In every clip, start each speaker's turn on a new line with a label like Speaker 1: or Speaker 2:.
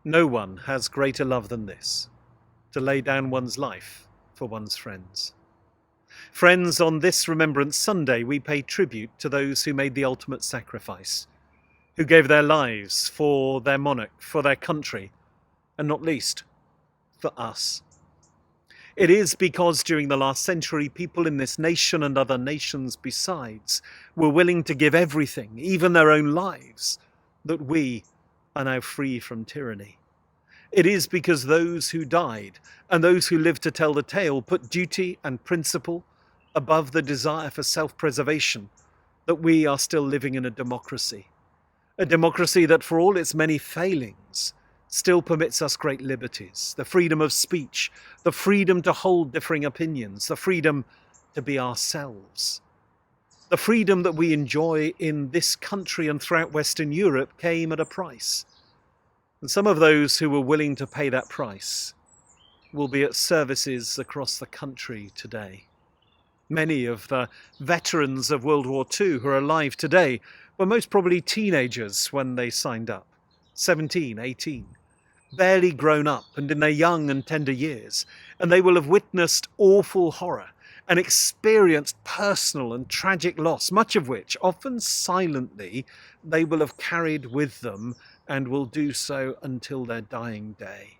Speaker 1: No one has greater love than this, to lay down one's life for one's friends. Friends, on this Remembrance Sunday, we pay tribute to those who made the ultimate sacrifice, who gave their lives for their monarch, for their country, and not least, for us. It is because during the last century, people in this nation and other nations besides were willing to give everything, even their own lives, that we are now free from tyranny. It is because those who died and those who lived to tell the tale put duty and principle above the desire for self-preservation that we are still living in a democracy that, for all its many failings, still permits us great liberties, the freedom of speech, the freedom to hold differing opinions, the freedom to be ourselves. The freedom that we enjoy in this country and throughout Western Europe came at a price. And some of those who were willing to pay that price will be at services across the country today. Many of the veterans of World War II who are alive today were most probably teenagers when they signed up, 17, 18, barely grown up and in their young and tender years, and they will have witnessed awful horror and experienced personal and tragic loss, much of which, often silently, they will have carried with them and will do so until their dying day.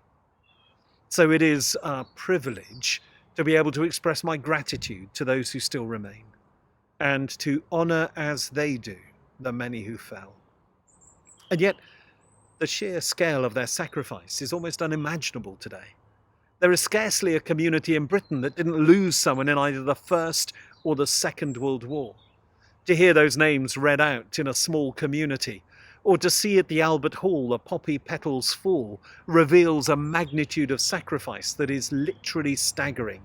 Speaker 1: So it is a privilege to be able to express my gratitude to those who still remain, and to honour as they do the many who fell. And yet, the sheer scale of their sacrifice is almost unimaginable today. There is scarcely a community in Britain that didn't lose someone in either the First or the Second World War. To hear those names read out in a small community, or to see at the Albert Hall the poppy petals fall, reveals a magnitude of sacrifice that is literally staggering.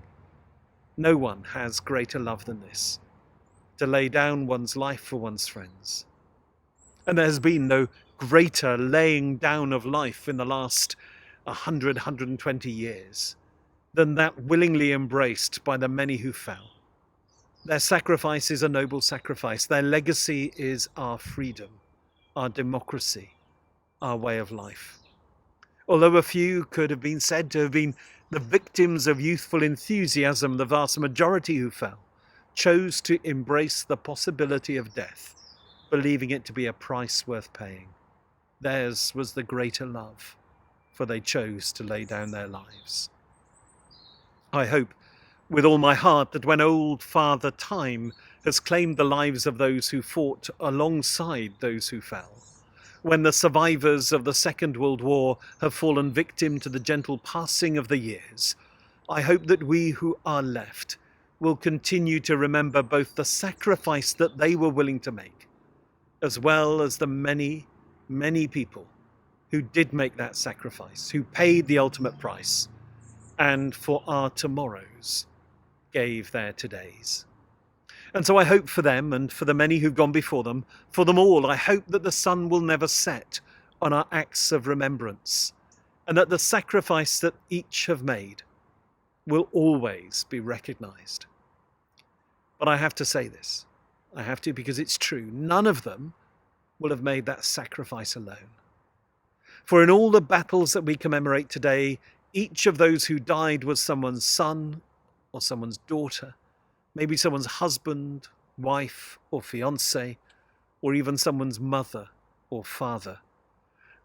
Speaker 1: No one has greater love than this, to lay down one's life for one's friends. And there has been no greater laying down of life in the last 100, 120 years than that willingly embraced by the many who fell. Their sacrifice is a noble sacrifice. Their legacy is our freedom, our democracy, our way of life. Although a few could have been said to have been the victims of youthful enthusiasm, the vast majority who fell chose to embrace the possibility of death, believing it to be a price worth paying. Theirs was the greater love, for they chose to lay down their lives. I hope with all my heart that when old Father Time has claimed the lives of those who fought alongside those who fell, when the survivors of the Second World War have fallen victim to the gentle passing of the years, I hope that we who are left will continue to remember both the sacrifice that they were willing to make, as well as the many, many people who did make that sacrifice, who paid the ultimate price, and for our tomorrows gave their todays. And so I hope for them and for the many who've gone before them, for them all, I hope that the sun will never set on our acts of remembrance, and that the sacrifice that each have made will always be recognised. But I have to say this. I have to because it's true. None of them will have made that sacrifice alone. For in all the battles that we commemorate today, each of those who died was someone's son or someone's daughter, maybe someone's husband, wife, or fiancé, or even someone's mother or father.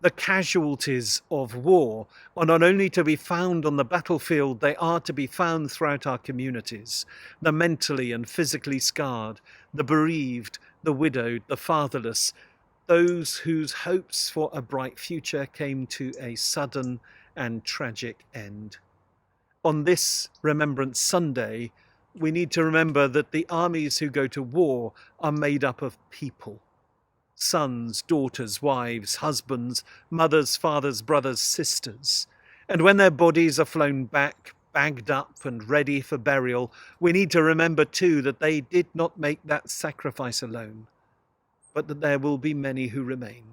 Speaker 1: The casualties of war are not only to be found on the battlefield, they are to be found throughout our communities. The mentally and physically scarred, the bereaved, the widowed, the fatherless, those whose hopes for a bright future came to a sudden and tragic end. On this Remembrance Sunday, we need to remember that the armies who go to war are made up of people. Sons, daughters, wives, husbands, mothers, fathers, brothers, sisters. And when their bodies are flown back, bagged up and ready for burial, we need to remember too that they did not make that sacrifice alone, but that there will be many who remain,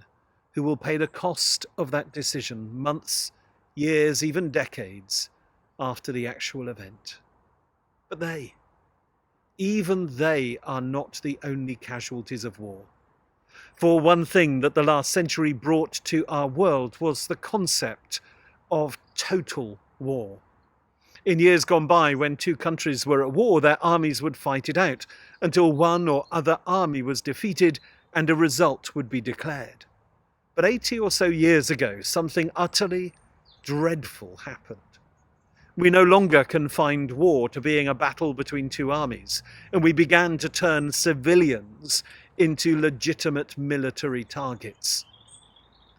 Speaker 1: who will pay the cost of that decision months, years, even decades after the actual event. But they, even they, are not the only casualties of war. For one thing that the last century brought to our world was the concept of total war. In years gone by, when two countries were at war, their armies would fight it out until one or other army was defeated and a result would be declared. But 80 or so years ago, something utterly dreadful happened. We no longer confined war to being a battle between two armies, and we began to turn civilians into legitimate military targets.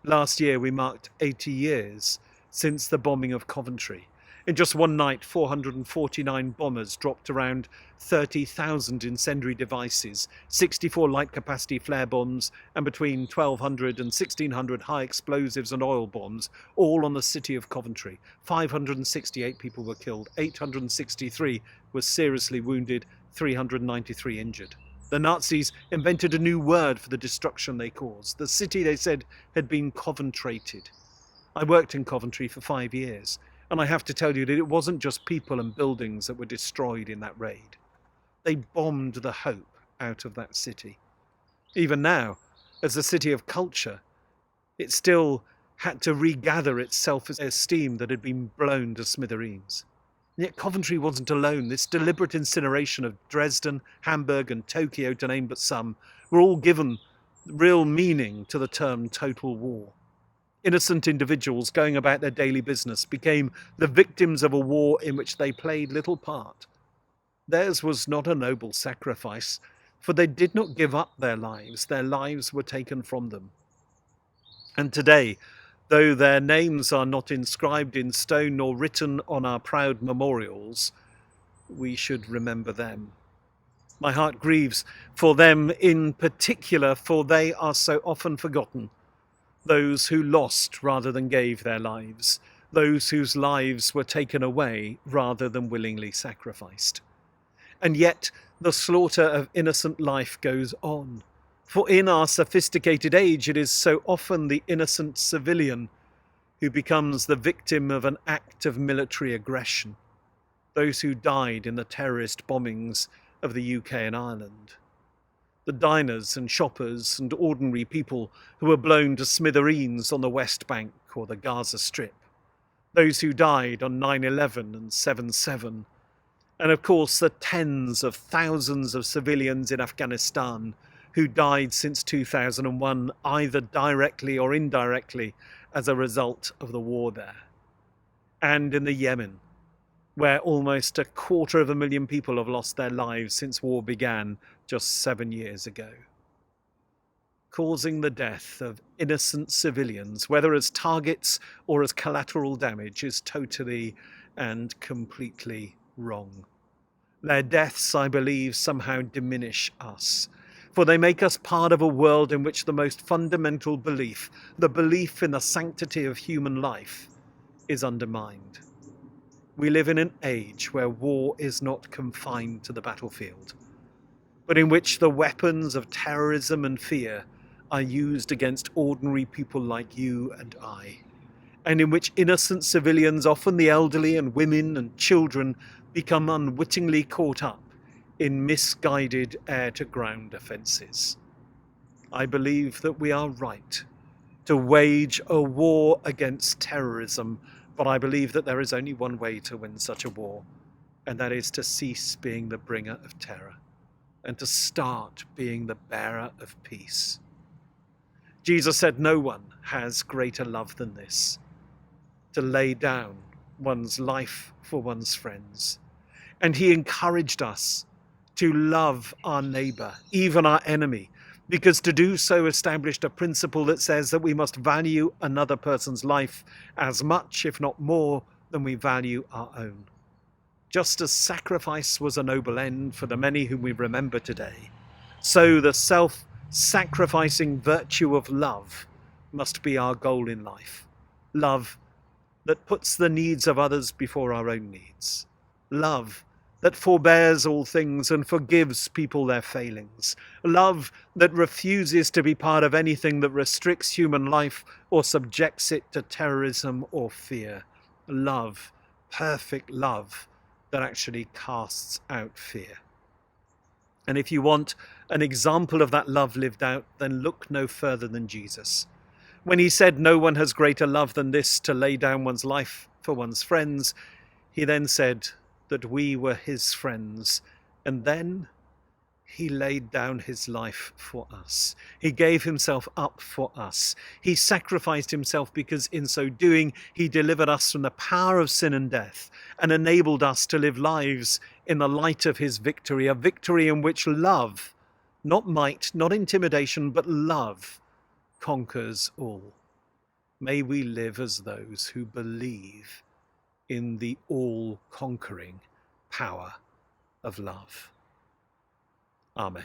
Speaker 1: Last year we marked 80 years since the bombing of Coventry. In just one night, 449 bombers dropped around 30,000 incendiary devices, 64 light-capacity flare bombs, and between 1,200 and 1,600 high explosives and oil bombs, all on the city of Coventry. 568 people were killed, 863 were seriously wounded, 393 injured. The Nazis invented a new word for the destruction they caused. The city, they said, had been Coventrated. I worked in Coventry for 5 years. And I have to tell you that it wasn't just people and buildings that were destroyed in that raid. They bombed the hope out of that city. Even now, as a city of culture, it still had to regather its self-esteem that had been blown to smithereens. And yet Coventry wasn't alone. This deliberate incineration of Dresden, Hamburg and Tokyo, to name but some, were all given real meaning to the term total war. Innocent individuals going about their daily business became the victims of a war in which they played little part. Theirs was not a noble sacrifice, for they did not give up their lives were taken from them. And today, though their names are not inscribed in stone nor written on our proud memorials, we should remember them. My heart grieves for them in particular, for they are so often forgotten. Those who lost rather than gave their lives, those whose lives were taken away rather than willingly sacrificed. And yet the slaughter of innocent life goes on. For in our sophisticated age, it is so often the innocent civilian who becomes the victim of an act of military aggression. Those who died in the terrorist bombings of the UK and Ireland. The diners and shoppers and ordinary people who were blown to smithereens on the West Bank or the Gaza Strip. Those who died on 9/11 and 7/7. And of course the tens of thousands of civilians in Afghanistan who died since 2001, either directly or indirectly as a result of the war there. And in the Yemen, where almost 250,000 people have lost their lives since war began just 7 years ago. Causing the death of innocent civilians, whether as targets or as collateral damage, is totally and completely wrong. Their deaths, I believe, somehow diminish us, for they make us part of a world in which the most fundamental belief, the belief in the sanctity of human life, is undermined. We live in an age where war is not confined to the battlefield, but in which the weapons of terrorism and fear are used against ordinary people like you and I, and in which innocent civilians, often the elderly and women and children, become unwittingly caught up in misguided air-to-ground offences. I believe that we are right to wage a war against terrorism, but I believe that there is only one way to win such a war, and that is to cease being the bringer of terror and to start being the bearer of peace. Jesus said no one has greater love than this, to lay down one's life for one's friends. And he encouraged us to love our neighbour, even our enemy, because to do so established a principle that says that we must value another person's life as much, if not more, than we value our own. Just as sacrifice was a noble end for the many whom we remember today, so the self-sacrificing virtue of love must be our goal in life. Love that puts the needs of others before our own needs. Love that forbears all things and forgives people their failings. Love that refuses to be part of anything that restricts human life or subjects it to terrorism or fear. Love, perfect love, that actually casts out fear. And if you want an example of that love lived out, then look no further than Jesus. When he said no one has greater love than this, to lay down one's life for one's friends, he then said that we were his friends, and then he laid down his life for us. He gave himself up for us. He sacrificed himself because in so doing, he delivered us from the power of sin and death and enabled us to live lives in the light of his victory, a victory in which love, not might, not intimidation, but love conquers all. May we live as those who believe in the all-conquering power of love. Amen.